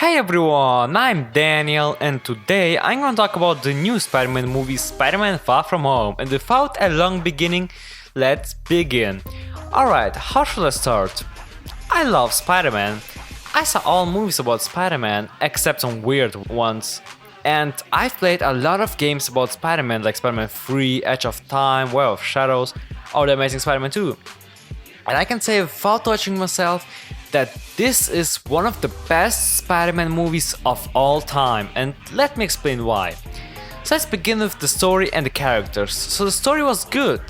Hey everyone, I'm Daniel and today I'm gonna talk about the new Spider-Man movie Spider-Man Far From Home, and without a long beginning, let's begin. Alright, how should I start? I love Spider-Man. I saw all movies about Spider-Man except some weird ones. And I've played a lot of games about Spider-Man like Spider-Man 3, Edge of Time, Web of Shadows, or The Amazing Spider-Man 2. And I can say without touching myself that this is one of the best Spider-Man movies of all time, and let me explain why. So let's begin with the story and the characters. So the story was good,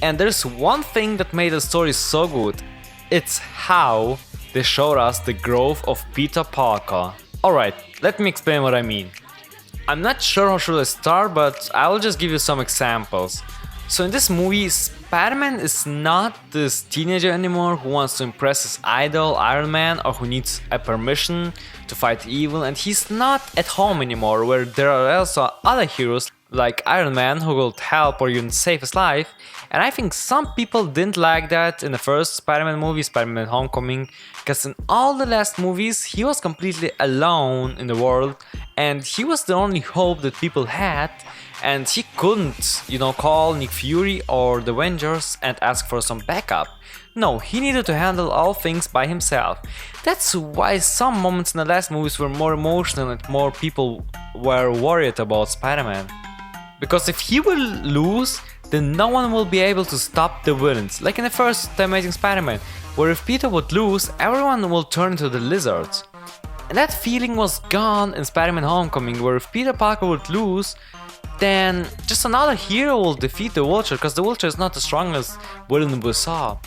and there's one thing that made the story so good. It's how they showed us the growth of Peter Parker. Alright, let me explain what I mean. I'm not sure how should I start, but I will just give you some examples. So in this movie, Spider-Man is not this teenager anymore who wants to impress his idol Iron Man or who needs a permission to fight evil, and he's not at home anymore where there are also other heroes like Iron Man who will help or even save his life. And I think some people didn't like that in the first Spider-Man movie, SpiderMan Homecoming, because in all the last movies he was completely alone in the world and he was the only hope that people had. And he couldn't, call Nick Fury or the Avengers and ask for some backup. No, he needed to handle all things by himself. That's why some moments in the last movies were more emotional and more people were worried about Spider-Man. Because if he will lose, then no one will be able to stop the villains, like in the first The Amazing Spider-Man, where if Peter would lose, everyone will turn into the lizards. And that feeling was gone in Spider-Man Homecoming, where if Peter Parker would lose, then just another hero will defeat the Vulture, because the Vulture is not the strongest villain we saw.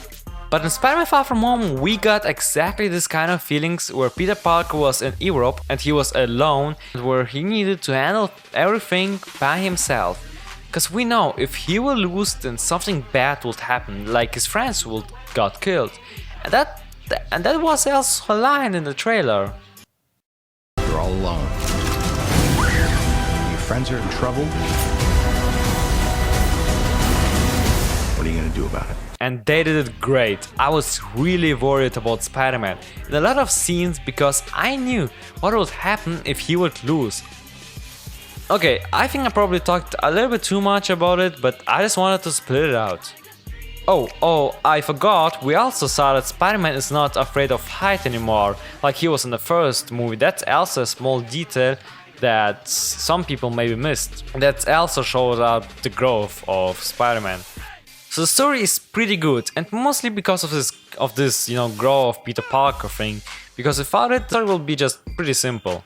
But in Spider-Man Far From Home, we got exactly this kind of feelings where Peter Parker was in Europe and he was alone, where he needed to handle everything by himself. Because we know if he will lose, then something bad would happen, like his friends will got killed. And that was also a line in the trailer. You're all alone. Friends are in trouble. What are you gonna do about it? And they did it great. I was really worried about Spider-Man in a lot of scenes because I knew what would happen if he would lose. Okay, I think I probably talked a little bit too much about it, but I just wanted to split it out. Oh, I forgot, we also saw that Spider-Man is not afraid of height anymore, like he was in the first movie. That's also a small detail that some people maybe missed. That also showed up the growth of Spider-Man. So the story is pretty good, and mostly because of this growth of Peter Parker thing, because without it, the story will be just pretty simple.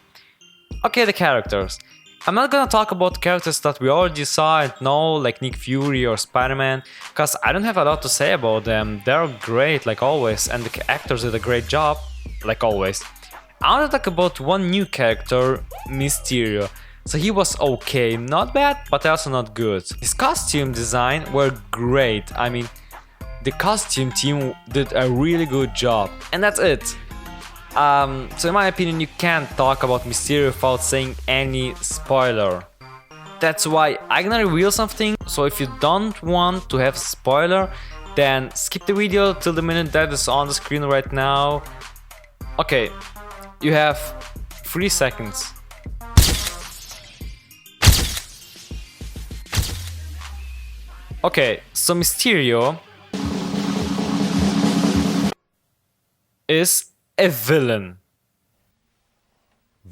Okay, the characters. I'm not gonna talk about the characters that we already saw and know, like Nick Fury or Spider-Man, because I don't have a lot to say about them. They're great, like always, and the actors did a great job, like always. I want to talk about one new character, Mysterio. So he was okay, not bad, but also not good. His costume design were great. I mean, the costume team did a really good job. And that's it. So in my opinion, you can't talk about Mysterio without saying any spoiler. That's why I'm gonna reveal something. So if you don't want to have spoiler, then skip the video till the minute that is on the screen right now. Okay. You have 3 seconds. Okay, so Mysterio is a villain.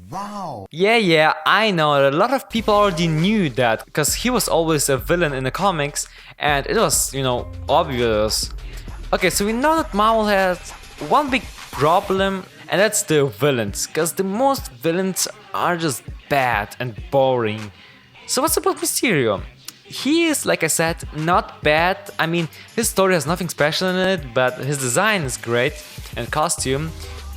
Wow. Yeah, I know that a lot of people already knew that, because he was always a villain in the comics and it was, obvious. Okay, so we know that Marvel has one big problem, and that's the villains, because the most villains are just bad and boring. So what's about Mysterio? He is, like I said, not bad. I mean, his story has nothing special in it, but his design is great and costume.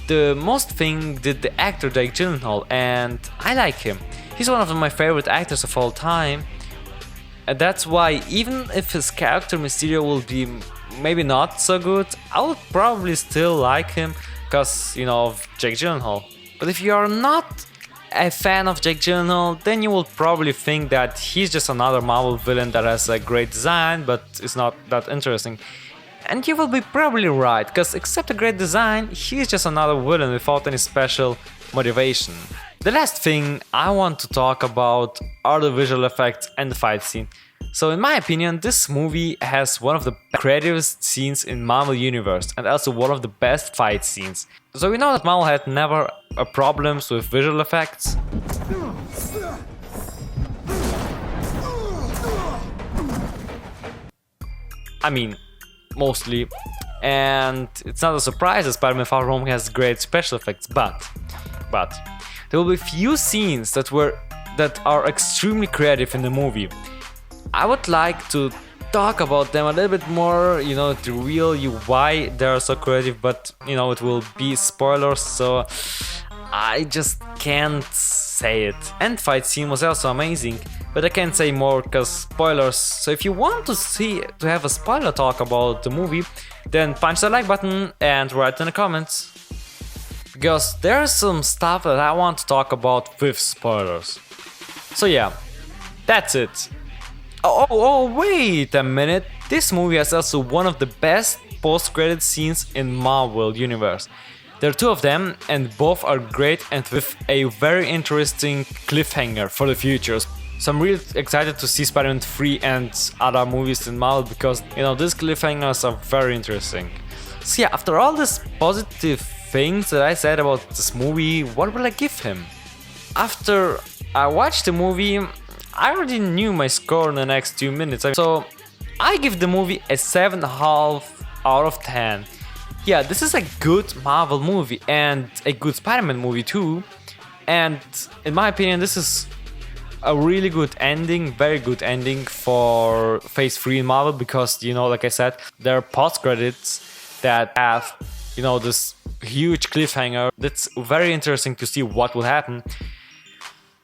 The most thing did the actor Jake Gyllenhaal, and I like him. He's one of my favorite actors of all time. And that's why even if his character Mysterio will be maybe not so good, I would probably still like him because, of Jake Gyllenhaal. But if you are not a fan of Jake Gyllenhaal, then you will probably think that he's just another Marvel villain that has a great design but is not that interesting. And you will be probably right, because except a great design, he's just another villain without any special motivation. The last thing I want to talk about are the visual effects and the fight scene. So in my opinion, this movie has one of the creativest scenes in Marvel Universe and also one of the best fight scenes. So we know that Marvel had never problems with visual effects. I mean, mostly. And it's not a surprise that SpiderMan Homecoming has great special effects, but there will be few scenes that are extremely creative in the movie. I would like to talk about them a little bit more, you know, to reveal you why they are so creative, but you know, it will be spoilers, so I just can't say it. And fight scene was also amazing, but I can't say more because spoilers. So if you want to have a spoiler talk about the movie, then punch the like button and write in the comments. Because there's some stuff that I want to talk about with spoilers. So yeah, that's it. Oh, wait a minute. This movie has also one of the best post-credit scenes in Marvel Universe. There are two of them and both are great and with a very interesting cliffhanger for the future. So I'm really excited to see Spider-Man 3 and other movies in Marvel because, you know, these cliffhangers are very interesting. So yeah, after all these positive things that I said about this movie, what will I give him? After I watched the movie, I already knew my score in the next 2 minutes. So I give the movie a 7.5 out of 10. Yeah, this is a good Marvel movie and a good Spider-Man movie too. And in my opinion, this is a really good ending, very good ending for Phase 3 in Marvel because, you know, like I said, there are post-credits that have, you know, this huge cliffhanger. That's very interesting to see what will happen.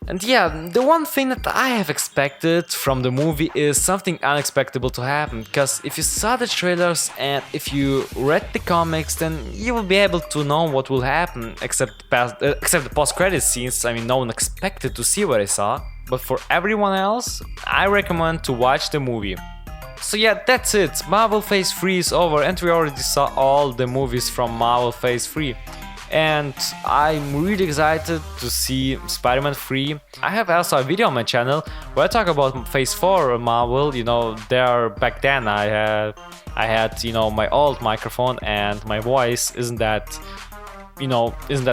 And yeah, the one thing that I have expected from the movie is something unexpected to happen, because if you saw the trailers and if you read the comics, then you will be able to know what will happen, except the post-credit scenes. I mean, no one expected to see what I saw, but for everyone else, I recommend to watch the movie. So yeah, that's it. Marvel Phase 3 is over and we already saw all the movies from Marvel Phase 3. And I'm really excited to see Spider-Man 3. I have also a video on my channel where I talk about Phase 4 Marvel. You know, back then I had you know, my old microphone and my voice isn't that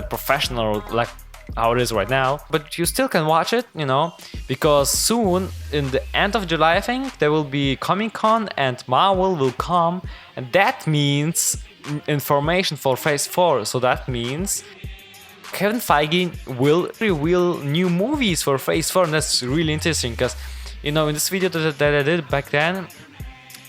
professional like how it is right now. But you still can watch it, you know, because soon in the end of July I think there will be Comic-Con and Marvel will come, and that means information for Phase 4, so that means Kevin Feige will reveal new movies for Phase 4, and that's really interesting because, you know, in this video that I did back then,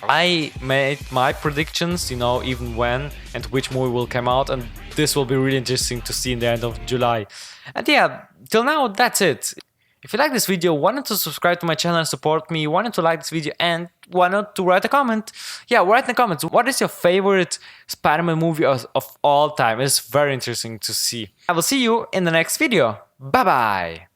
I made my predictions, you know, even when and which movie will come out, and this will be really interesting to see in the end of July. And yeah, till now that's it. If you like this video, why not to subscribe to my channel and support me? Why not to like this video and why not to write a comment? Yeah, write in the comments. What is your favorite Spider-Man movie of all time? It's very interesting to see. I will see you in the next video. Bye bye.